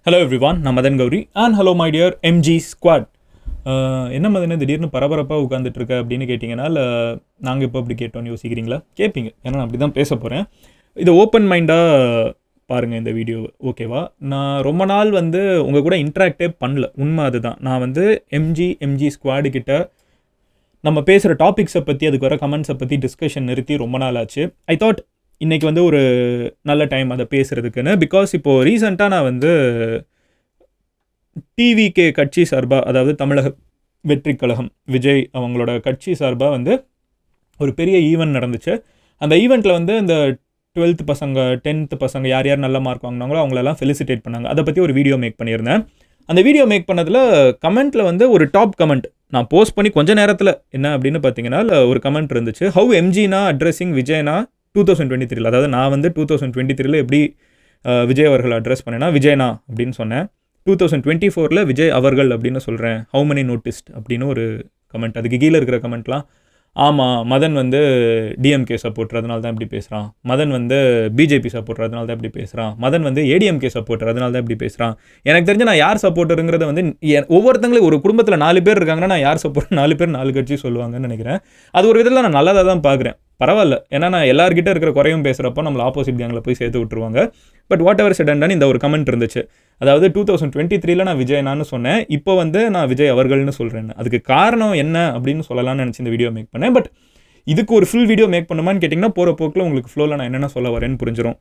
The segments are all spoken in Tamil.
ஹலோ எவ்ரிவான், நான் Madan Gowri and hello my dear MG squad. என்ன மதன் திடீர்னு பரபரப்பாக உட்காந்துட்டு இருக்க அப்படின்னு கேட்டிங்கன்னா, நாங்கள் இப்போ அப்படி கேட்டோன்னு யோசிக்கிறீங்களா? கேட்பீங்க, ஏன்னா நான் அப்படி தான் பேச போகிறேன். இதை ஓப்பன் மைண்டாக பாருங்கள் இந்த வீடியோ, ஓகேவா? நான் ரொம்ப நாள் உங்கள் கூட இன்ட்ராக்டே பண்ணல, உண்மை அதுதான். நான் எம்ஜி ஸ்குவாடு கிட்ட நம்ம பேசுகிற டாபிக்ஸை பற்றி, அதுக்கு வர கமெண்ட்ஸை பற்றி டிஸ்கஷன் நிறுத்தி ரொம்ப நாள் ஆச்சு. ஐ தாட் இன்றைக்கி ஒரு நல்ல டைம் அதை பேசுகிறதுக்குன்னு. பிகாஸ் இப்போது ரீசெண்டாக நான் டிவிகே கட்சி சார்பாக, அதாவது தமிழக வெற்றி கழகம், விஜய் அவங்களோட கட்சி சார்பாக ஒரு பெரிய ஈவெண்ட் நடந்துச்சு. அந்த ஈவெண்ட்டில் இந்த 12th பசங்க 10th பசங்க யார் யார் நல்ல மார்க் வாங்கினாங்களோ அவங்களெல்லாம் ஃபெலிசிட்டேட் பண்ணாங்க. அதை பற்றி ஒரு வீடியோ மேக் பண்ணியிருந்தேன். அந்த வீடியோ மேக் பண்ணதில் கமெண்ட்டில் ஒரு டாப் கமெண்ட் நான் போஸ்ட் பண்ணி கொஞ்ச நேரத்தில் என்ன அப்படின்னு பார்த்தீங்கன்னா, ஒரு கமெண்ட் இருந்துச்சு. ஹவு எம்ஜினா அட்ரஸிங் விஜய்னா 2023, அதாவது நான் 2023 எப்படி விஜய் அவர்கள் அட்ரஸ் பண்ணேன்னா விஜய்னா அப்படின்னு சொன்னேன். 2024 விஜய் அவர்கள் அப்படின்னு சொல்கிறேன். ஹவு மெனி நோட்டிஸ்ட் அப்படின்னு ஒரு கமெண்ட். அதுக்கு கீழே இருக்கிற கமெண்ட்லாம், ஆமாம் மதன் டிஎம்கே சப்போர்ட்டர் அதனால தான் இப்படி பேசுகிறான், மதன் பிஜேபி சப்போர்ட்டர் அதனால தான் இப்படி பேசுகிறான், மதன் ஏடிஎம்கே சப்போர்ட்டர் அதனால தான் இப்படி பேசுகிறான். எனக்கு தெரிஞ்சு நான் யார் சப்போர்ட்டருங்கிறத ஒவ்வொருத்தங்களும் ஒரு குடும்பத்தில் 4 பேர் இருக்காங்கன்னா நான் யார் சப்போர்ட் 4 பேர் 4 கட்சி சொல்லுவாங்கன்னு நினைக்கிறேன். அது ஒரு விதத்தில் நான் நல்லதாக தான் பார்க்குறேன். பரவாயில்ல, ஏன்னா நான் எல்லார்கிட்ட இருக்கிற குறையும் பேசுகிறப்போ நம்மளை ஆப்போசிட் கேங்கில் போய் சேர்த்து விட்டுருவாங்க. But what ever said and இந்த ஒரு கமெண்ட் இருந்துச்சு. அதாவது 2023 நான் விஜயனான்னு சொன்னேன், இப்போ நான் விஜய் அவர்கள்னு சொல்கிறேன். அதுக்கு காரணம் என்ன அப்படின்னு சொல்லலாம்னு நினச்சி இந்த வீடியோ மேக் பண்ணேன். பட் இதுக்கு ஒரு ஃபுல் வீடியோ மேக் பண்ணுமான்னு கேட்டிங்கன்னா, போகிற போக்கில் உங்களுக்கு ஃப்ளோவில் நான் என்னென்ன சொல்ல வரேன்னு புரிஞ்சிடும்.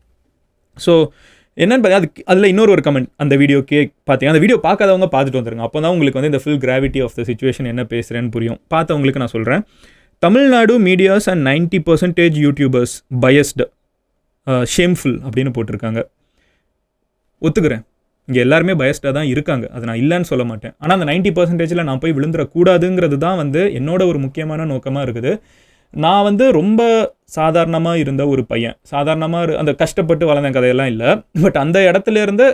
ஸோ என்னென்னு அதில் இன்னொரு கமெண்ட் அந்த வீடியோ பார்த்தீங்க. அந்த வீடியோ பார்க்காதவங்க பார்த்துட்டு வந்துருங்க. அப்போ தான் உங்களுக்கு இந்த full gravity of the situation என்ன பேசுகிறேன்னு புரியும். பார்த்தவங்களுக்கு நான் சொல்கிறேன். Tamil Nadu medias and 90% YouTubers biased, shameful அப்படின்னு போட்டிருக்காங்க. ஒத்துக்கிறேன், இங்கே எல்லாருமே பயஸ்டாக தான் இருக்காங்க, அதை நான் இல்லைன்னு சொல்ல மாட்டேன். ஆனால் அந்த 90% நான் போய் விழுந்துடக்கூடாதுங்கிறது தான் என்னோட ஒரு முக்கியமான நோக்கமாக இருக்குது. நான் ரொம்ப சாதாரணமாக இருந்த ஒரு பையன், சாதாரணமாக அந்த கஷ்டப்பட்டு வளர்ந்த கதையெல்லாம் இல்லை. பட் அந்த இடத்துல இருந்து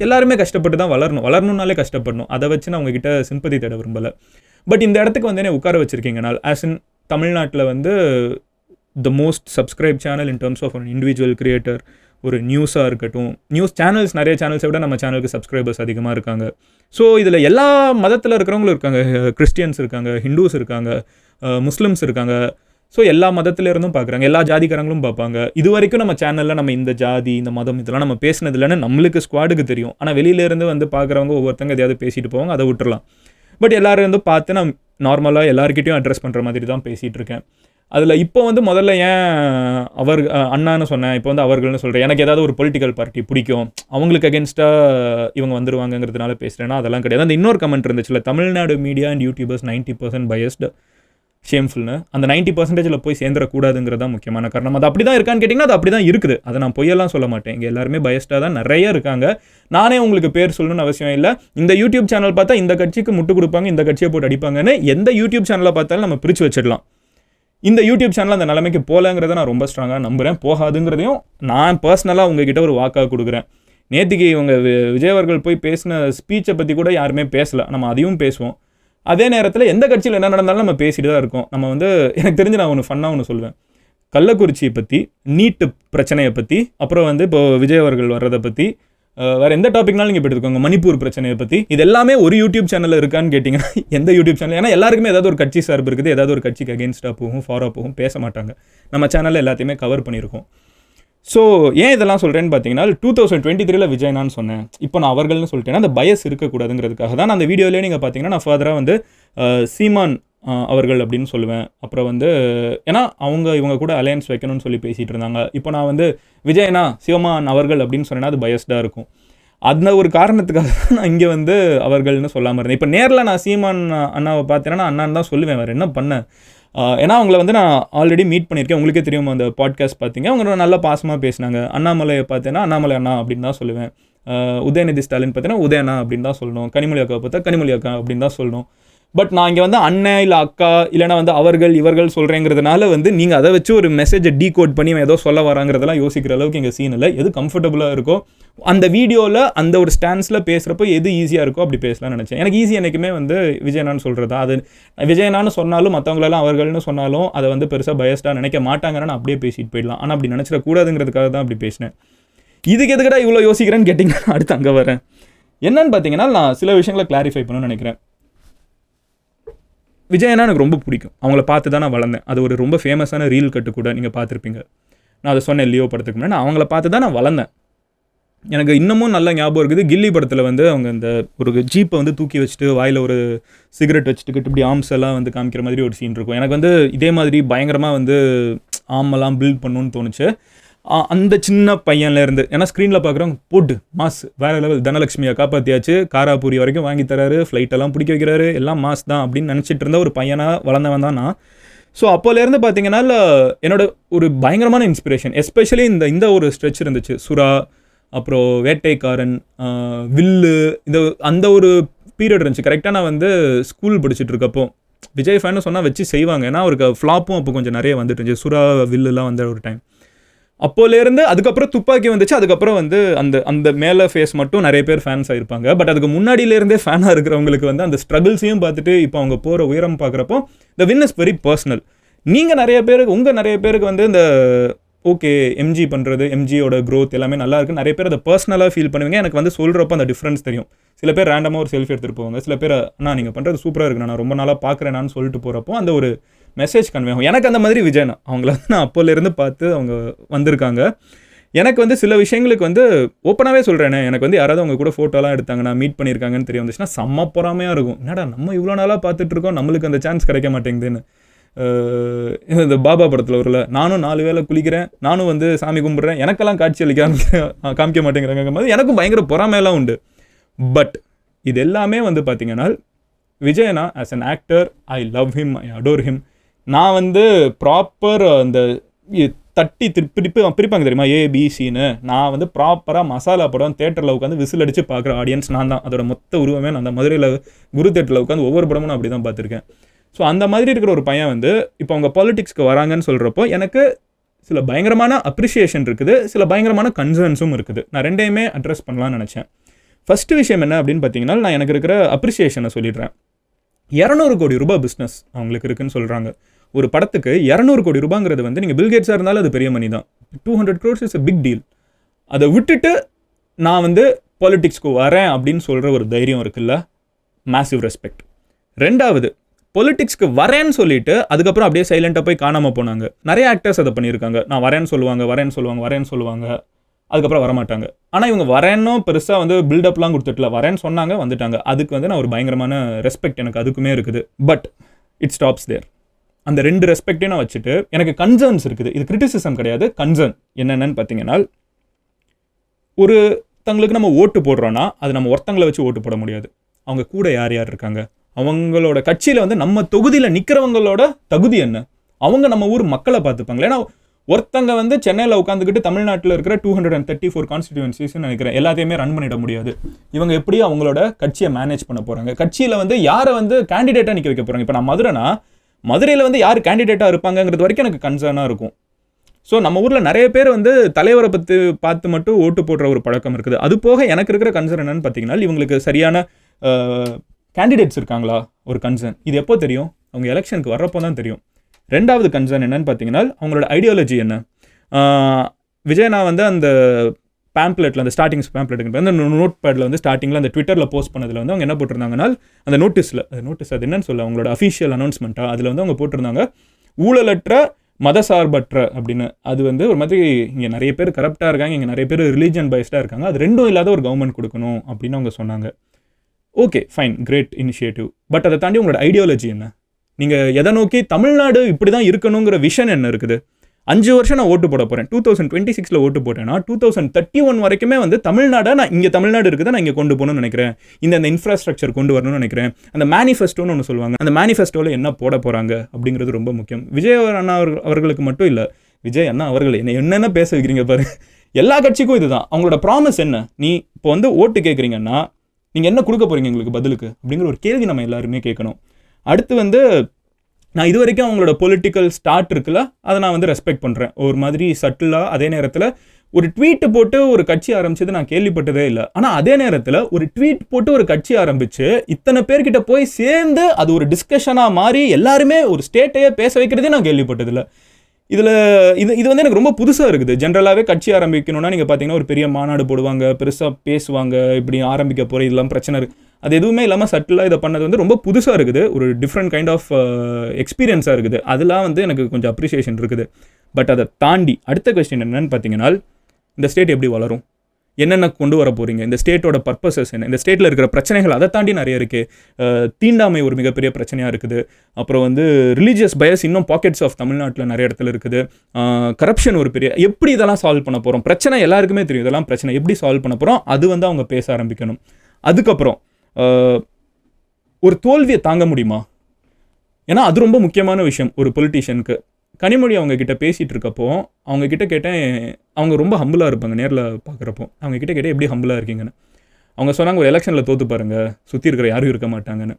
எல்லாருமே கஷ்டப்பட்டு தான் வளரணுன்னாலே கஷ்டப்படணும். அதை வச்சு நான் உங்ககிட்ட சிம்பதி தேட விரும்பலை. பட் இந்த இடத்துக்கு என்ன உட்கார வச்சுருக்கீங்க நாள் ஆஸ் இன் தமிழ்நாட்டில் the most subscribe channel in terms of individual creator, ஒரு நியூஸாக இருக்கட்டும், நியூஸ் சேனல்ஸ் நிறைய சேனல்ஸை விட நம்ம சேனலுக்கு சப்ஸ்கிரைபர்ஸ் அதிகமாக இருக்காங்க. ஸோ இதில் எல்லா மதத்தில் இருக்கிறவங்களும் இருக்காங்க. கிறிஸ்டியன்ஸ் இருக்காங்க, ஹிந்துஸ் இருக்காங்க, முஸ்லிம்ஸ் இருக்காங்க. ஸோ எல்லா மதத்திலேருந்தும் பார்க்குறாங்க, எல்லா ஜாதிக்காரங்களும் பார்ப்பாங்க. இது வரைக்கும் நம்ம சேனலில் நம்ம இந்த ஜாதி இந்த மதம் இதெல்லாம் நம்ம பேசினது இல்லைன்னு நம்மளுக்கு ஸ்குவாடுக்கு தெரியும். ஆனால் வெளியிலேருந்து பார்க்குறவங்க ஒவ்வொருத்தங்க எதையாவது பேசிட்டு போவாங்க, அதை விட்டுறலாம். பட் எல்லோரும் பார்த்து நான் நார்மலாக எல்லாருக்கிட்டையும் அட்ரஸ் பண்ணுற மாதிரி தான் பேசிகிட்டு இருக்கேன். அதில் இப்போ முதல்ல ஏன் அண்ணான்னு சொன்னேன், இப்போ அவர்கள்னு சொல்கிறேன். எனக்கு ஏதாவது ஒரு பொலிட்டிக்கல் பார்ட்டி பிடிக்கும், அவங்களுக்கு அகேன்ஸ்டாக இவங்க வந்துருவாங்கிறதுனால பேசுகிறேன்னா அதெல்லாம் கிடையாது. அந்த இன்னொரு கமெண்ட் இருந்துச்சுல, Tamil Nadu media and youtubers 90% biased, ஷேம்ஃபுல்னு. அந்த 90% போய் சேர்ந்துடக்கூடாதுங்கிறது தான் முக்கியமான காரணம். அது அப்படி தான் இருக்கான்னு கேட்டிங்கன்னா அது அப்படி தான் இருக்குது. அதை நான் பொய்யெல்லாம் சொல்ல மாட்டேன். இங்கே எல்லாருமே பயஸ்டாக தான் நிறைய இருக்காங்க. நானே உங்களுக்கு பேர் சொல்லணும்னு அவசியம் இல்லை. இந்த யூடியூப் சேனல் பார்த்தா இந்த கட்சிக்கு முட்டு கொடுப்பாங்க, இந்த கட்சியை போட்டு அடிப்பாங்கன்னு எந்த யூடியூப் சேனலை பார்த்தாலும் நம்ம பிரித்து வச்சிடலாம். இந்த யூடியூப் சேனல் அந்த நிலைமைக்கு போகலங்கிறத நான் ரொம்ப ஸ்ட்ராங்காக நம்புகிறேன். போகாதுங்கிறதையும் நான் பர்சனலாக உங்ககிட்ட ஒரு வாக்காக கொடுக்குறேன். நேற்றுக்கு இவங்க விஜய் அவர்கள் போய் பேசின ஸ்பீச்சை பற்றி கூட யாருமே பேசலை, நம்ம அதையும் பேசுவோம். அதே நேரத்தில் எந்த கட்சியில் என்ன நடந்தாலும் நம்ம பேசிட்டு தான் இருக்கோம். நம்ம எனக்கு தெரிஞ்சு நான் ஃபன்னாக சொல்லுவேன். கள்ளக்குறிச்சியை பற்றி, நீட்டு பிரச்சனையை பற்றி, அப்புறம் இப்போ விஜய் அவர்கள் வர்றதை பற்றி, வேறு எந்த டாபிக்னாலும் நீங்கள் எடுத்துக்கோங்க, மணிப்பூர் பிரச்சனையை பற்றி, இது எல்லாமே ஒரு யூடியூப் சேனலில் இருக்கான்னு கேட்டிங்கன்னா எந்த யூடியூப் சேனல்? ஏன்னா எல்லாருக்குமே ஏதாவது ஒரு கட்சி சார்பு இருக்குது, ஏதாவது ஒரு கட்சிக்கு அகேன்ஸ்டாக போகும், ஃபாராக போகும், பேச மாட்டாங்க. நம்ம சேனலில் எல்லாத்தையுமே கவர் பண்ணியிருக்கோம். ஸோ ஏன் இதெல்லாம் சொல்கிறேன்னு பார்த்தீங்கன்னா, 2023 விஜய்னான்னு சொன்னேன், இப்போ நான் அவர்கள்னு சொல்லிட்டேன்னா அந்த பயஸ் இருக்கக்கூடாதுங்கிறதுக்காக தான். அந்த வீடியோலேயே நீங்கள் பார்த்தீங்கன்னா நான் ஃபர்தராக சீமான் அவர்கள் அப்படின்னு சொல்லுவேன். அப்புறம் ஏன்னா இவங்க கூட அலையன்ஸ் வைக்கணும்னு சொல்லி பேசிகிட்டு இருந்தாங்க. இப்போ நான் விஜயனா சிவமான் அவர்கள் அப்படின்னு சொன்னேன்னா அது பயஸ்டாக இருக்கும். அந்த ஒரு காரணத்துக்காக நான் இங்கே அவர்கள்னு சொல்லாமல் இருந்தேன். இப்போ நேரில் நான் சீமான் அண்ணாவை பார்த்தேன்னா நான் அண்ணான்னு தான் சொல்லுவேன், வேறு என்ன பண்ணேன். ஏன்னா அவங்கள நான் ஆல்ரெடி மீட் பண்ணியிருக்கேன். உங்களுக்கே தெரியும், அந்த பாட்காஸ்ட் பார்த்தீங்க, அவங்க நல்லா பாசமாக பேசினாங்க. அண்ணாமலையை பார்த்தேன்னா அண்ணாமலை அண்ணா அப்படின்னு தான் சொல்லுவேன். உதயநிதி ஸ்டாலின் பார்த்தீங்கன்னா உதயண்ணா அப்படின்னு தான் சொல்லணும். கனிமொழி அக்காவை பார்த்தா கனிமொழி அக்கா அப்படின்னு தான் சொல்லணும். பட் நான் இங்கே அண்ணன் இல்லை அக்கா இல்லைனா அவர்கள் இவர்கள் சொல்கிறேங்கிறதுனால நீங்கள் அதை வச்சு ஒரு மெசேஜை டீகோட் பண்ணி ஏதோ சொல்ல வராங்கிறதெல்லாம் யோசிக்கிற அளவுக்கு எங்கள் சீன் இல்லை. எது கம்ஃபர்டபுளாக இருக்கோ அந்த வீடியோவில் அந்த ஒரு ஸ்டான்ஸில் பேசுகிறப்போ எது ஈஸியாக இருக்கோ அப்படி பேசலாம்னு நினச்சேன். எனக்கு ஈஸி என்றைக்குமே விஜயனான்னு சொல்கிறதா, அது விஜயனான்னு சொன்னாலும் மற்றவங்களெல்லாம் அவர்கள்னு சொன்னாலும் அதை பெருசாக பயஸ்டாக நினைக்க மாட்டாங்கன்னு நான் அப்படியே பேசிட்டு போயிடலாம். ஆனால் அப்படி நினச்சிடக்கூடாதுங்கிறதுக்காக தான் அப்படி பேசினேன். இதுக்கு எதுக்கடா இவ்வளோ யோசிக்கிறேன்னு கேட்டிங்கன்னா அடுத்து அங்கே வரேன். என்னன்னு பார்த்தீங்கன்னா நான் சில விஷயங்களை கிளாரிஃபை பண்ணணும்னு நினைக்கிறேன். விஜயனா எனக்கு ரொம்ப பிடிக்கும். அவங்கள பார்த்து தான் நான் வளர்ந்தேன். அது ஒரு ரொம்ப ஃபேமஸான ரீல் கட்டு கூட நீங்கள் பார்த்துருப்பீங்க. நான் அதை சொன்னேன் லியோ படத்துக்கு முன்னாடி. நான் அவங்கள பார்த்து தான் நான் வளர்ந்தேன். எனக்கு இன்னமும் நல்ல ஞாபகம் இருக்குது. கில்லி படத்தில் வந்து அவங்க இந்த ஒரு ஜீப்பை வந்து தூக்கி வச்சுட்டு வாயில் ஒரு சிகரெட் வச்சுட்டுக்கிட்டு இப்படி ஆர்ம்ஸ் எல்லாம் வந்து காமிக்கிற மாதிரி ஒரு சீன் இருக்கும். எனக்கு வந்து இதே மாதிரி பயங்கரமாக வந்து ஆர்மெல்லாம் பில்ட் பண்ணணும்னு தோணுச்சு. அந்த சின்ன பையன்லேருந்து, ஏன்னா ஸ்க்ரீனில் பார்க்குறவங்க போட்டு மாஸ் வேறு லெவல், தனலட்சுமியை காப்பாற்றியாச்சு, காராபூரி வரைக்கும் வாங்கி தராரு, ஃப்ளைட்டெல்லாம் பிடிக்க வைக்கிறாரு, எல்லாம் மாஸ் தான் அப்படின்னு நினச்சிட்டு இருந்த ஒரு பையனாக வளர்ந்தவன் தான் நான். ஸோ அப்போலேருந்து பார்த்தீங்கன்னா என்னோட ஒரு பயங்கரமான இன்ஸ்பிரேஷன் எஸ்பெஷலி இந்த ஒரு ஸ்ட்ரெச் இருந்துச்சு. சுறா, அப்புறம் வேட்டைக்காரன், வில்லு, அந்த ஒரு பீரியட் இருந்துச்சு. கரெக்டாக நான் வந்து ஸ்கூல் படிச்சுட்டு இருக்கப்போ விஜய் ஃபேன்னு சொன்னால் வச்சு செய்வாங்க. ஏன்னா அவருக்கு ஃப்ளாப்பும் அப்போ கொஞ்சம் நிறைய வந்துட்டு இருந்துச்சு. சுறா, வில்லுலாம் வந்த ஒரு டைம். அப்போலேருந்து அதுக்கப்புறம் துப்பாக்கி வந்துச்சு. அதுக்கப்புறம் வந்து அந்த மேலே ஃபேஸ் மட்டும் நிறைய பேர் ஃபேன்ஸ் ஆகிருப்பாங்க. பட் அதுக்கு முன்னாடியிலேருந்தே ஃபேனாக இருக்கிறவங்களுக்கு வந்து அந்த ஸ்ட்ரகிள்ஸையும் பார்த்துட்டு இப்போ அவங்க போகிற உயரம் பார்க்குறப்போ த வின் இஸ் வெரி பர்சனல். நீங்கள் நிறைய பேருக்கு வந்து இந்த ஓகே எம்ஜி பண்ணுறது, எம்ஜியோட க்ரோத் எல்லாமே நல்லா இருக்குது, நிறைய பேர் அதை பர்சனலாக ஃபீல் பண்ணுவீங்க. எனக்கு வந்து சொல்கிறப்போ அந்த டிஃப்ரென்ஸ் தெரியும். சில பேர் ரேண்டமாக ஒரு செல்ஃபி எடுத்துகிட்டு போவாங்க. சில பேர் நீங்கள் பண்ணுறது சூப்பராக இருக்குது, நான் ரொம்ப நாளாக பார்க்குறேனான்னு சொல்லிட்டு போகிறப்போ அந்த ஒரு மெசேஜ் கன்வே ஆகும். எனக்கு அந்த மாதிரி விஜயனா அவங்கள வந்து நான் அப்போலேருந்து பார்த்து அவங்க வந்திருக்காங்க. எனக்கு வந்து சில விஷயங்களுக்கு வந்து ஓப்பனாகவே சொல்கிறேனே, எனக்கு வந்து யாராவது அவங்க கூட ஃபோட்டோலாம் எடுத்தாங்க, நான் மீட் பண்ணியிருக்காங்கன்னு தெரிய வந்துச்சுன்னா செம்ம பொறாமையாக இருக்கும். என்னடா நம்ம இவ்வளோ நாளாக பார்த்துட்ருக்கோம், நம்மளுக்கு அந்த சான்ஸ் கிடைக்க மாட்டேங்குதுன்னு. இந்த பாபா படத்தில் வரல, நானும் 4 வேளை குளிக்கிறேன், நானும் வந்து சாமி கும்பிட்றேன், எனக்கெல்லாம் காட்சி காமிக்க மாட்டேங்கிறாங்க மாதிரி எனக்கும் பயங்கர பொறாமையெல்லாம் உண்டு. பட் இது எல்லாமே வந்து பார்த்தீங்கன்னா விஜயனா as an actor I love him, I adore him. நான் வந்து ப்ராப்பர் அந்த தட்டி பிரிப்பாங்க தெரியுமா ஏபிசின்னு, நான் வந்து ப்ராப்பராக மசாலா படம் தேட்டரில் உட்காந்து விசில் அடித்து பார்க்குற ஆடியன்ஸ் நான் தான். அதோட மொத்த உருவமே நான் அந்த மதுரையில் குரு தேட்டரில் உட்காந்து ஒவ்வொரு படமும் நான் அப்படி தான் பார்த்துருக்கேன். ஸோ அந்த மாதிரி இருக்கிற ஒரு பையன் வந்து இப்போ அவங்க பாலிடிக்ஸ்க்கு வராங்கன்னு சொல்கிறப்போ எனக்கு சில பயங்கரமான அப்ரிஷியேஷன் இருக்குது, சில பயங்கரமான கன்சர்ன்ஸும் இருக்குது. நான் ரெண்டையுமே அட்ரஸ் பண்ணலான்னு நினச்சேன். ஃபஸ்ட்டு விஷயம் என்ன அப்படின்னு பார்த்தீங்கன்னா, நான் எனக்கு இருக்கிற அப்ரிஷியேஷனை சொல்லிடுறேன். 200 கோடி ரூபாய் பிஸ்னஸ் அவங்களுக்கு இருக்குன்னு சொல்கிறாங்க. ஒரு படத்துக்கு 200 கோடி ரூபாங்கிறது வந்து நீங்கள் பில்கேட்ஸாக இருந்தாலும் அது பெரிய மணி தான். 200 crores is a big deal. அதை விட்டுட்டு நான் வந்து பாலிடிக்ஸ்க்கு வரேன் அப்படின்னு சொல்கிற ஒரு தைரியம் இருக்குல்ல, மேசிவ் ரெஸ்பெக்ட். ரெண்டாவது, பொலிட்டிக்ஸ்க்கு வரேன்னு சொல்லிட்டு அதுக்கப்புறம் அப்படியே சைலண்டாக போய் காணாமல் போனாங்க. நிறைய ஆக்டர்ஸ் அதை பண்ணியிருக்காங்க. நான் வரேன்னு சொல்லுவாங்க, அதுக்கப்புறம் வரமாட்டாங்க. ஆனால் இவங்க வரேன்னும் பெருசாக வந்து பில்டப்லாம் கொடுத்துட்டல, வரேன்னு சொன்னாங்க, வந்துட்டாங்க. அதுக்கு வந்து நான் ஒரு பயங்கரமான ரெஸ்பெக்ட் எனக்கு அதுக்குமே இருக்குது. பட் இட் ஸ்டாப்ஸ் தேர். அந்த 2 ரெஸ்பெக்டையும் நான் வச்சுட்டு எனக்கு கன்சர்ன்ஸ் இருக்குது. இது கிரிட்டிசிசம் கிடையாது, கன்சர்ன். என்னென்னு பார்த்தீங்கன்னா, ஒருத்தங்களுக்கு நம்ம ஓட்டு போடுறோன்னா அது நம்ம ஒருத்தங்களை வச்சு ஓட்டு போட முடியாது. அவங்க கூட யார் இருக்காங்க, அவங்களோட கட்சியில் வந்து நம்ம தொகுதியில் நிற்கிறவங்களோட தகுதி என்ன, அவங்க நம்ம ஊர் மக்களை பார்த்துப்பாங்களே. ஏன்னா ஒருத்தங்க வந்து சென்னையில் உட்காந்துக்கிட்டு தமிழ்நாட்டில் இருக்கிற 234 கான்ஸ்டிடியூன்சிஸ்ன்னு நினைக்கிறேன் எல்லாத்தையுமே ரன் பண்ணிட முடியாது. இவங்க எப்படி அவங்களோட கட்சியை மேனேஜ் பண்ண போகிறாங்க, கட்சியில் வந்து யாரை வந்து கேண்டிடேட்டாக நிற்க வைக்க போகிறாங்க. இப்போ நான் மதுரையில் வந்து யார் கேண்டிடேட்டாக இருப்பாங்கங்கிறது வரைக்கும் எனக்கு கன்சர்னாக இருக்கும். ஸோ நம்ம ஊரில் நிறைய பேர் வந்து தலைவரை பார்த்து மட்டும் ஓட்டு போடுற ஒரு பழக்கம் இருக்குது. அது போக எனக்கு இருக்கிற கன்சர்ன் என்னன்னு பார்த்தீங்கன்னா, இவங்களுக்கு சரியான கேண்டிடேட்ஸ் இருக்காங்களா ஒரு கன்சர்ன். இது எப்போ தெரியும், அவங்க எலெக்ஷனுக்கு வர்றப்போ தான் தெரியும். ரெண்டாவது கன்சர்ன் என்னன்னு பார்த்தீங்கன்னா, அவங்களோட ஐடியாலஜி என்ன. விஜயனா வந்து அந்த பேம்ப்ளெட்டில், அந்த ஸ்டார்டிங் பேம்ப்ளெட் அந்த நோட் பேடில் வந்து ஸ்டார்டிங்கில் அந்த ட்விட்டரில் போஸ்ட் பண்ணதில் வந்து அவங்க என்ன போட்டிருந்தாங்கன்னா, அந்த நோட்டீஸ் அது என்னன்னு சொல்ல, அவங்களோட அஃபிஷியல் அனௌன்ஸ்மெண்ட்டாக அதில் வந்து அவங்க போட்டிருந்தாங்க ஊழலற்ற மதசார்பற்ற அப்படின்னு. அது வந்து ஒரு மாதிரி இங்கே நிறைய பேர் கரப்டாக இருக்காங்க, இங்கே நிறைய பேர் ரிலீஜன் பைஸ்டாக இருக்காங்க, அது ரெண்டும் இல்லாத ஒரு கவர்மெண்ட் கொடுக்கணும் அப்படின்னு அவங்க சொன்னாங்க. Okay fine, great initiative. But அதை தாண்டி உங்களோட ஐடியாலஜி என்ன, நீங்கள் எதை நோக்கி தமிழ்நாடு இப்படி தான் இருக்கணுங்கிற விஷன் என்ன இருக்குது. 5 வருஷம் நான் ஓட்டு போட போகிறேன், 2026 ஓட்டு போட்டேன்னா 2031 வரைக்குமே வந்து தமிழ்நாடை நான் இங்கே தமிழ்நாடு இருக்குது நான் இங்கே கொண்டு போகணும்னு நினைக்கிறேன், இந்த இன்ஃப்ராஸ்ட்ரக்சர் கொண்டு வரணும்னு நினைக்கிறேன். அந்த மேனிஃபெஸ்டோன்னு ஒன்று சொல்லுவாங்க, அந்த மேனிஃபெஸ்டோவில் என்ன போட போகிறாங்க அப்படிங்கிறது ரொம்ப முக்கியம். விஜய் அண்ணா அவர்களுக்கு மட்டும் இல்லை, விஜய் அண்ணா அவர்கள் என்னென்ன பேச வைக்கிறீங்க பாரு, எல்லா கட்சிக்கும் இதுதான். அவங்களோட ப்ராமிஸ் என்ன, நீ இப்போ வந்து ஓட்டு கேட்குறீங்கன்னா நீங்கள் என்ன கொடுக்க போகிறீங்க எங்களுக்கு பதிலுக்கு அப்படிங்கிற ஒரு கேள்வி நம்ம எல்லாருமே கேட்கணும். அடுத்து வந்து நான் இது வரைக்கும் அவங்களோட பொலிட்டிக்கல் ஸ்டார்ட் இருக்குல்ல, அதை நான் வந்து ரெஸ்பெக்ட் பண்ணுறேன். ஒரு மாதிரி சட்டிலாக, அதே நேரத்தில் ஒரு ட்வீட்டு போட்டு ஒரு கட்சி ஆரம்பிச்சது நான் கேள்விப்பட்டதே இல்லை. ஆனால் அதே நேரத்தில் ஒரு ட்வீட் போட்டு ஒரு கட்சி ஆரம்பித்து இத்தனை பேர்கிட்ட போய் சேர்ந்து அது ஒரு டிஸ்கஷனாக மாறி எல்லாருமே ஒரு ஸ்டேட்டையே பேச வைக்கிறதே நான் கேள்விப்பட்டதில்லை. இதில் இது வந்து எனக்கு ரொம்ப புதுசாக இருக்குது. ஜென்ரலாகவே கட்சி ஆரம்பிக்கணும்னா நீங்கள் பார்த்தீங்கன்னா ஒரு பெரிய மாநாடு போடுவாங்க, பெருசாக பேசுவாங்க, இப்படி ஆரம்பிக்க போகிற இதெல்லாம் பிரச்சனை இருக்குது. அது எதுவுமே இல்லாமல் சட்டிலாக இதை பண்ணது வந்து ரொம்ப புதுசாக இருக்குது. ஒரு டிஃப்ரெண்ட் கைண்ட் ஆஃப் எக்ஸ்பீரியன்ஸாக இருக்குது. அதெல்லாம் வந்து எனக்கு கொஞ்சம் அப்ரிசியேஷன் இருக்குது. பட் அதை தாண்டி அடுத்த கொஸ்டின் என்னன்னு பார்த்தீங்கன்னா, இந்த ஸ்டேட் எப்படி வளரும், என்னென்ன கொண்டு வர போகிறீங்க, இந்த ஸ்டேட்டோட பர்பஸஸ் என்ன, இந்த ஸ்டேட்டில் இருக்கிற பிரச்சனைகள் அதை தாண்டி நிறைய இருக்குது. தீண்டாமை ஒரு மிகப்பெரிய பிரச்சனையாக இருக்குது. அப்புறம் வந்து ரிலீஜியஸ் பயஸ் இன்னும் பாக்கெட்ஸ் ஆஃப் தமிழ்நாட்டில் நிறைய இடத்துல இருக்குது. கரப்ஷன் ஒரு பெரிய, எப்படி இதெல்லாம் சால்வ் பண்ண போகிறோம், பிரச்சனை எல்லாருக்குமே தெரியும், இதெல்லாம் பிரச்சனை எப்படி சால்வ் பண்ண போகிறோம், அது வந்து அவங்க பேச ஆரம்பிக்கணும். அதுக்கப்புறம் ஒரு தோல்வியை தாங்க முடியுமா, ஏன்னா அது ரொம்ப முக்கியமான விஷயம் ஒரு பொலிட்டீஷியனுக்கு. கனிமொழி அவங்கக்கிட்ட பேசிகிட்டு இருக்கப்போ அவங்கக்கிட்ட கேட்டேன், அவங்க ரொம்ப ஹம்பிளாக இருப்பாங்க நேரில் பார்க்குறப்போ. அவங்கக்கிட்ட கேட்டேன் எப்படி ஹம்பிளாக இருக்கீங்கன்னு. அவங்க சொன்னாங்க ஒரு எலெக்ஷனில் தோற்று பாருங்கள், சுற்றி இருக்கிற யாரும் இருக்க மாட்டாங்கன்னு.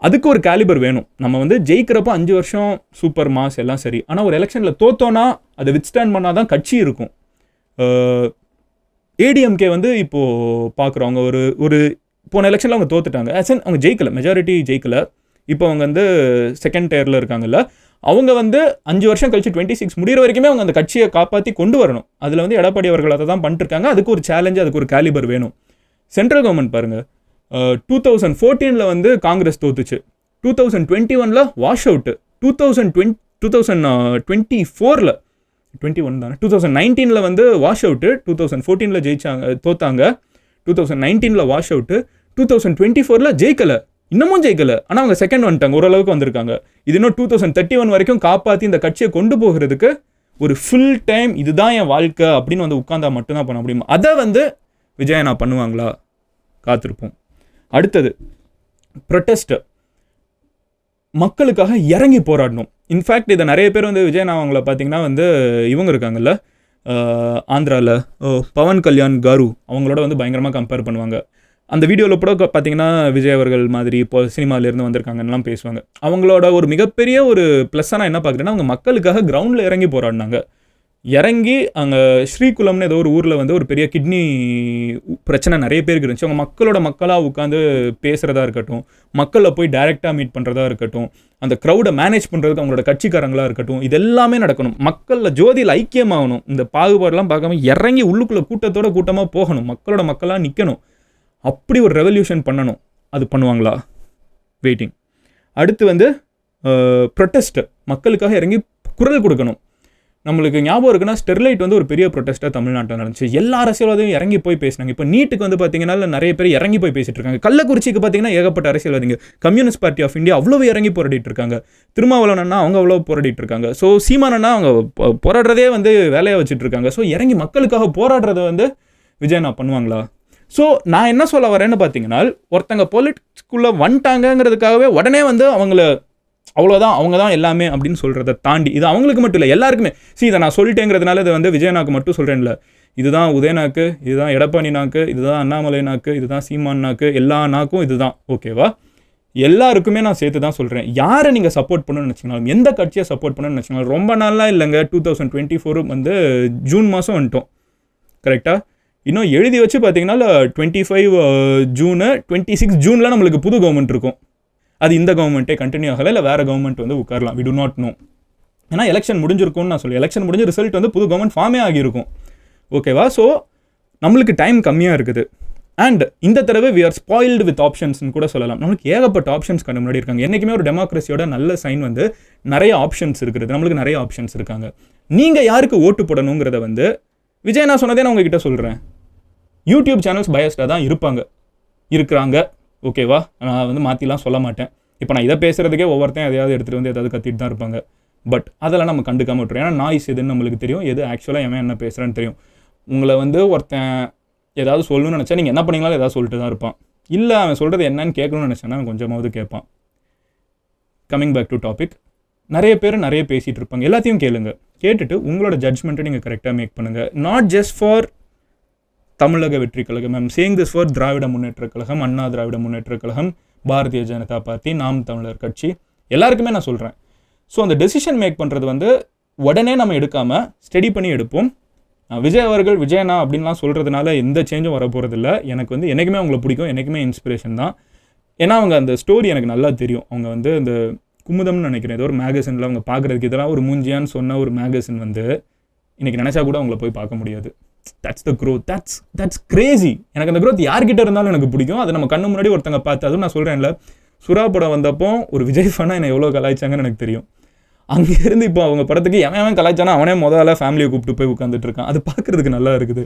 அதுக்கு ஒரு கேலிபர் வேணும். நம்ம வந்து ஜெயிக்கிறப்போ 5 வருஷம் சூப்பர் மாஸ் எல்லாம் சரி, ஆனால் ஒரு எலெக்ஷனில் தோத்தோன்னா அதை வித்ஸ்டாண்ட் பண்ணால் தான் கட்சி இருக்கும். ஏடிஎம்கே வந்து இப்போது பார்க்குறோம், அவங்க ஒரு போன எலெக்ஷனில் அவங்க தோத்துட்டாங்க. அவங்க ஜெயிக்கலை, மெஜாரிட்டி ஜெயிக்கலை. இப்போ அவங்க வந்து செகண்ட் டயரில் இருக்காங்கல்ல, அவங்க வந்து 5 வருஷம் கழிச்சு 26 முடிகிற வரைக்குமே அவங்க அந்த கட்சியை காப்பாற்றி கொண்டு வரணும். அதில் வந்து எடப்பாடி அவர்கள் அதை தான் பண்ணிட்டுருக்காங்க. அதுக்கு ஒரு சேலஞ்சு, அதுக்கு ஒரு கேலிபர் வேணும். சென்ட்ரல் கவர்மெண்ட் பாருங்கள், 2014 வந்து காங்கிரஸ் தோத்துச்சு, 2021 வாஷ் அவுட்டு, 2024 21 தானே, 2019 வந்து வாஷ் அவுட்டு, 2014 ஜெயிச்சாங்க, தோத்தாங்க, 2019 வாஷ் அவுட்டு, 2024 ஜெயிக்கலை, இன்னமும் ஜெயிக்கலை. ஆனால் அவங்க செகண்ட் வந்துட்டாங்க, ஓரளவுக்கு வந்திருக்காங்க. இது இன்னும் 2031 வரைக்கும் காப்பாற்றி இந்த கட்சியை கொண்டு போகிறதுக்கு ஒரு ஃபுல் டைம் இதுதான் என் வாழ்க்கை அப்படின்னு வந்து உட்காந்தா மட்டும்தான் பண்ண முடியும். அதை வந்து விஜயனா பண்ணுவாங்களா, காத்திருப்போம். அடுத்தது ப்ரொட்டஸ்ட்டு, மக்களுக்காக இறங்கி போராடணும். இன்ஃபேக்ட் இதை நிறைய பேர் வந்து விஜயனா அவங்கள பார்த்தீங்கன்னா வந்து இவங்க இருக்காங்கல்ல ஆந்திராவில், பவன் கல்யாண் காரு, அவங்களோட வந்து பயங்கரமாக கம்பேர் பண்ணுவாங்க. அந்த வீடியோவில் கூட பார்த்தீங்கன்னா விஜய் அவர்கள் மாதிரி இப்போ சினிமாவிலேருந்து வந்திருக்காங்கலாம் பேசுவாங்க. அவங்களோட ஒரு மிகப்பெரிய ஒரு ப்ளஸ்ஸாக நான் என்ன பார்க்குறேன்னா, அவங்க மக்களுக்காக கிரவுண்டில் இறங்கி போராடினாங்க. இறங்கி அங்கே ஸ்ரீகுளம்னு ஏதோ ஒரு ஊரில் வந்து ஒரு பெரிய கிட்னி பிரச்சனை நிறைய பேருக்கு இருந்துச்சு. அவங்க மக்களாக உட்காந்து பேசுகிறதா இருக்கட்டும், மக்களை போய் டைரெக்டாக மீட் பண்ணுறதா இருக்கட்டும், அந்த க்ரௌடை மேனேஜ் பண்ணுறதுக்கு அவங்களோட கட்சிக்காரங்களாக இருக்கட்டும், இது எல்லாமே நடக்கணும். மக்களில் ஜோதியில் ஐக்கியமாகணும். இந்த பாகுபாடெல்லாம் பார்க்காம இறங்கி உள்ளுக்குள்ளே கூட்டமாக போகணும், மக்களாக நிற்கணும். அப்படி ஒரு ரெவல்யூஷன் பண்ணணும். அது பண்ணுவாங்களா? வெயிட்டிங். அடுத்து வந்து ப்ரொட்டஸ்ட்டு, மக்களுக்காக இறங்கி குரல் கொடுக்கணும். நம்மளுக்கு ஞாபகம் இருக்குன்னா, ஸ்டெர்லைட் வந்து ஒரு பெரிய ப்ரொட்டஸ்ட்டாக தமிழ்நாட்டில் நடந்துச்சு. எல்லா அரசியல்வாதியும் இறங்கி போய் பேசினாங்க. இப்போ நீட்டுக்கு வந்து பார்த்தீங்கன்னா நிறைய பேர் இறங்கி போய் பேசிட்டு இருக்காங்க. கள்ளக்குறிச்சிக்கு பார்த்தீங்கன்னா ஏகப்பட்ட அரசியல்வாதிங்க, கம்யூனிஸ்ட் பார்ட்டி ஆஃப் இந்தியா அவ்வளோ இறங்கி போராடிட்டு இருக்காங்க. திருமாவளவனா அவங்க அவ்வளோ போராடிட்டு இருக்காங்க. ஸோ சீமானன்னா அவங்க போராடுறதே வந்து வேலையை வச்சுட்டு இருக்காங்க. ஸோ இறங்கி மக்களுக்காக போராடுறத வந்து விஜயனா பண்ணுவாங்களா? ஸோ நான் என்ன சொல்ல வரேன்னு பார்த்தீங்கன்னா, ஒருத்தங்க பொலிட்டிக்ஸ்குள்ளே வந்துட்டாங்கிறதுக்காகவே உடனே வந்து அவங்கள அவ்வளோதான், அவங்க தான் எல்லாமே அப்படின்னு சொல்கிறத தாண்டி, இது அவங்களுக்கு மட்டும் இல்லை, எல்லாருக்குமே. இதை நான் சொல்லிட்டேங்கிறதுனால இதை வந்து விஜயனாக்கு மட்டும் சொல்கிறேன்ல, இதுதான் உதயநாக்கு, இதுதான் எடப்பாடி நாக்கு, இதுதான் அண்ணாமலை நாக்கு, இதுதான் சீமான் நாக்கு, எல்லா நாக்கும் இதுதான், ஓகேவா? எல்லாருக்குமே நான் சேர்த்து தான் சொல்கிறேன். யாரை நீங்கள் சப்போர்ட் பண்ணணும்னு நினச்சிங்கனாலும், எந்த கட்சியை சப்போர்ட் பண்ணணும்னு நினச்சிங்கனாலும், ரொம்ப நாளாக இல்லைங்க, 2024 வந்து ஜூன் மாதம் வந்துட்டோம், கரெக்டாக? இன்னும் எழுதி வச்சு பார்த்தீங்கன்னா 25 ஜூனு 26 ஜூனில் நம்மளுக்கு புது கவர்மெண்ட் இருக்கும். அது இந்த கவர்மெண்ட்டே கண்டினியூ ஆகலை, இல்லை வேறு கவர்மெண்ட் வந்து உட்காரலாம். We do not know. ஏன்னா எலெக்ஷன் முடிஞ்சிருக்கும்னு நான் சொல்லுவேன். எலெக்ஷன் முடிஞ்ச ரிசல்ட் வந்து புது கவர்மெண்ட் ஃபார்மே ஆகியிருக்கும், ஓகேவா? ஸோ நம்மளுக்கு டைம் கம்மியாக இருக்குது. அண்ட் இந்த தடவை வி ஆர் ஸ்பாயில்டு வித் ஆப்ஷன்ஸ்னு கூட சொல்லலாம். நம்மளுக்கு ஏகப்பட்ட ஆப்ஷன்ஸ் கண்டு முன்னாடி இருக்காங்க. என்றைக்குமே ஒரு டெமோக்ரஸியோட நல்ல சைன் வந்து நிறைய ஆப்ஷன்ஸ் இருக்குது. நம்மளுக்கு நிறைய ஆப்ஷன்ஸ் இருக்காங்க. நீங்கள் யாருக்கு ஓட்டு போடணுங்கிறத வந்து விஜய் நான் சொன்னதே நான் உங்ககிட்ட சொல்கிறேன். யூடியூப் சேனல்ஸ் பயஸ்டாக தான் இருக்கிறாங்க, ஓகேவா? நான் வந்து மாற்றிலாம் சொல்ல மாட்டேன். இப்போ நான் இதை பேசுகிறதுக்கே ஒவ்வொருத்தையும் எதையாவது எடுத்துகிட்டு வந்து எதாவது கத்திட்டு தான் இருப்பாங்க. பட் அதெல்லாம் நம்ம கண்டுக்காம விட்டுறோம். ஏன்னா நாய்ஸ் எதுன்னு நம்மளுக்கு தெரியும், எது ஆக்சுவலாக எவன் என்ன பேசுகிறான்னு தெரியும். உங்களை வந்து ஒருத்தன் ஏதாவது சொல்லணும்னு நினச்சா நீங்கள் என்ன பண்ணீங்களாலும் ஏதாவது சொல்லிட்டு தான் இருப்பான். இல்லை அவன் சொல்கிறது என்னன்னு கேட்கணும்னு நினச்சேன்னா அவன் கொஞ்சமாவது கேட்பான். கம்மிங் பேக் டு டாபிக், நிறைய பேர் நிறைய பேசிகிட்டு இருப்பாங்க. எல்லாத்தையும் கேளுங்க. கேட்டுட்டு உங்களோட ஜட்ஜ்மெண்ட்டை நீங்கள் கரெக்டாக மேக் பண்ணுங்கள். Not just for Tamilaga Vettri Kazhagam, I'm saying this for Dravida Munnetra Kazhagam, Anna Dravida Munnetra Kazhagam, Bharatiya Janata party, Naam Tamilar கட்சி, எல்லாருக்குமே நான் சொல்கிறேன். ஸோ அந்த டெசிஷன் மேக் பண்ணுறது வந்து உடனே நம்ம எடுக்காமல் ஸ்டடி பண்ணி எடுப்போம். விஜய் அவர்கள் விஜயனா அப்படின்லாம் சொல்கிறதுனால எந்த சேஞ்சும் வர போகிறதில்ல. எனக்கு வந்து என்றைக்குமே அவங்கள பிடிக்கும், என்றைக்குமே இன்ஸ்பிரேஷன் தான். ஏன்னா அவங்க அந்த ஸ்டோரி எனக்கு நல்லா தெரியும். அவங்க வந்து இந்த குமுதம்னு நினைக்கிறேன், ஏதோ ஒரு மேகசினில் அவங்க பார்க்குறதுக்கு இதெல்லாம் ஒரு மூஞ்சியான்னு சொன்ன ஒரு மேகசின் வந்து இன்றைக்கி நினச்சா கூட அவங்கள போய் பார்க்க முடியாது. That's the growth, that's Crazy. எனக்கு அந்த க்ரோத் யார்கிட்ட இருந்தாலும் எனக்கு பிடிக்கும். அது நம்ம கண்ணு முன்னாடி ஒருத்தங்க பார்த்து, அதுவும் நான் சொல்கிறேன்ல, சுறா படம் வந்தப்போ ஒரு விஜய் ஃபேனாக என்னை எவ்வளோ கலாய்ச்சாங்கன்னு எனக்கு தெரியும். அங்கேருந்து இப்போ அவங்க படத்துக்கு எவன் கலாய்ச்சானா அவனே முதல்ல ஃபேமிலியை கூப்பிட்டு போய் உட்காந்துட்டு இருக்கான். அது பார்க்குறதுக்கு நல்லா இருக்குது.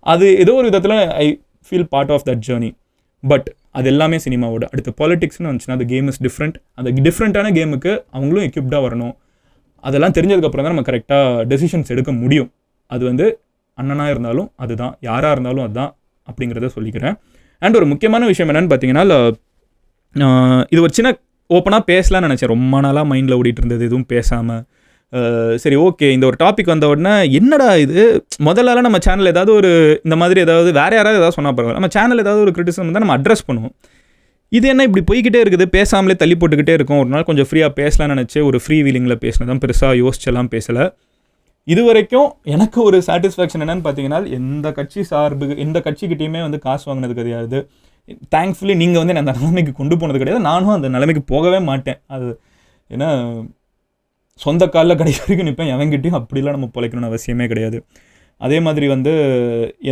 அது ஏதோ ஒரு விதத்தில் I feel part of that journey. But அது எல்லாமே சினிமாவோட. அடுத்து பாலிடிக்ஸ்னு வந்துச்சுன்னா அந்த கேம் இஸ் டிஃப்ரெண்ட். அந்த டிஃப்ரெண்ட்டான கேமுக்கு அவங்களும் எக்யூப்டாக வரணும். அதெல்லாம் தெரிஞ்சதுக்கப்புறம் தான் நம்ம கரெக்டாக டெசிஷன்ஸ் எடுக்க முடியும். அது வந்து அண்ணனாக இருந்தாலும் அதுதான், யாராக இருந்தாலும் அதுதான் அப்படிங்கிறத சொல்லிக்கிறேன். அண்ட் ஒரு முக்கியமான விஷயம் என்னென்னு பார்த்தீங்கன்னா, இது ஒரு சின்ன ஓப்பனாக பேசலாம்னு நினச்சேன். ரொம்ப நாளாக மைண்டில் ஓடிட்டு இருந்தது, எதுவும் பேசாமல். சரி ஓகே, இந்த ஒரு டாபிக் வந்த உடனே என்னடா இது, முதல்லலாம் நம்ம சேனல் ஏதாவது ஒரு இந்த மாதிரி ஏதாவது வேறு யாராவது ஏதாவது சொன்னால் பரவாயில்ல, நம்ம சேனல் ஏதாவது ஒரு கிரிட்டிசிசம் தான் நம்ம அட்ரஸ் பண்ணுவோம். இது என்ன இப்படி போய்கிட்டே இருக்குது, பேசாமலே தள்ளி போட்டுக்கிட்டே இருக்கும். ஒரு நாள் கொஞ்சம் ஃப்ரீயாக பேசலாம்னு நினச்சி ஒரு ஃப்ரீ வீலிங்கில் பேசினதான், பெருசாக யோசிச்செல்லாம் பேசலை. இது வரைக்கும் எனக்கு ஒரு சாட்டிஸ்ஃபேக்ஷன் என்னென்னு பார்த்தீங்கன்னா, எந்த கட்சிக்கிட்டையுமே வந்து காசு வாங்கினது கிடையாது. தேங்க்ஃபுல்லி நீங்கள் வந்து அந்த நிலைமைக்கு கொண்டு போனது கிடையாது. நானும் அந்த நிலைமைக்கு போகவே மாட்டேன். அது ஏன்னா சொந்த காலில் கடைசி வரைக்கும் நிற்பேன். எவங்கிட்டையும் அப்படிலாம் நம்ம பிழைக்கணும்னு அவசியமே கிடையாது. அதே மாதிரி வந்து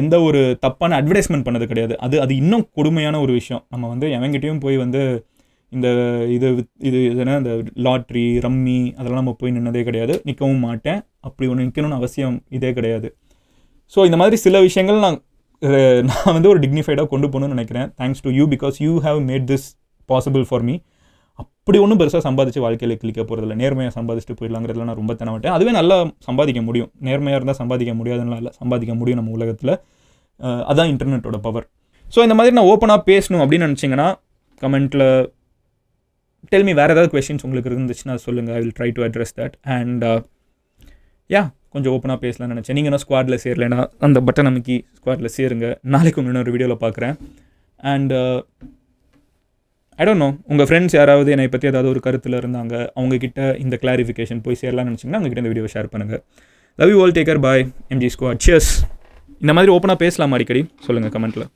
எந்த ஒரு தப்பான அட்வர்டைஸ்மெண்ட் பண்ணது கிடையாது. அது இன்னும் கொடுமையான ஒரு விஷயம். நம்ம வந்து எவங்கிட்டையும் போய் வந்து இந்த இதுனா இந்த லாட்ரி, ரம்மி அதெல்லாம் நம்ம போய் நின்னதே கிடையாது. நிற்கவும் மாட்டேன். அப்படி ஒன்று நிற்கணும்னு அவசியம் இதே கிடையாது. ஸோ இந்த மாதிரி சில விஷயங்கள் நான் வந்து ஒரு டிக்னிஃபைடாக கொண்டு போகணும்னு நினைக்கிறேன். Thanks to you, because you have made this possible for me. அப்படி ஒன்றும் பெருசாக சம்பாதிச்சு வாழ்க்கையில் கிளிக்க போகிறதில்ல. நேர்மையாக சம்பாதிச்சுட்டு போயிடலாங்கிறதுல நான் ரொம்ப தெனவட்டேன். அதுவே நல்லா சம்பாதிக்க முடியும். நேர்மையாக இருந்தால் சம்பாதிக்க முடியாதுன்னா இல்லை, சம்பாதிக்க முடியும் நம்ம உலகத்தில். அதுதான் இன்டர்நெட்டோட பவர். ஸோ இந்த மாதிரி நான் ஓப்பனாக பேசணும் அப்படின்னு நினச்சிங்கன்னா கமெண்ட்டில் டெல் மீ. வேறு ஏதாவது கொஸ்டின்ஸ் உங்களுக்கு இருந்துச்சுன்னா சொல்லுங்கள். I will try to address that. And கொஞ்சம் ஓப்பனாக பேசலாம்னு நினச்சேன். நீங்கள் என்ன ஸ்குவாடில் சேரலைன்னா அந்த பட்டன் அமைக்கி ஸ்குவாடில் சேருங்க. நாளைக்கு உங்களை ஒரு வீடியோவில் பார்க்குறேன். அண்ட் ஐ டோன்ட் நோ, உங்கள் ஃப்ரெண்ட்ஸ் யாராவது என்னை பற்றி ஏதாவது ஒரு கருத்தில் இருந்தாங்க, அவங்கக்கிட்ட இந்த கிளாரிஃபிகேஷன் போய் சேரலாம்னு நினச்சிங்கன்னா அவங்ககிட்ட இந்த வீடியோ ஷேர் பண்ணுங்கள். Love you all, take care, bye. MG squad, cheers. இந்த மாதிரி ஓப்பனாக பேசலாம் அடிக்கடி, சொல்லுங்கள் கமெண்ட்டில்.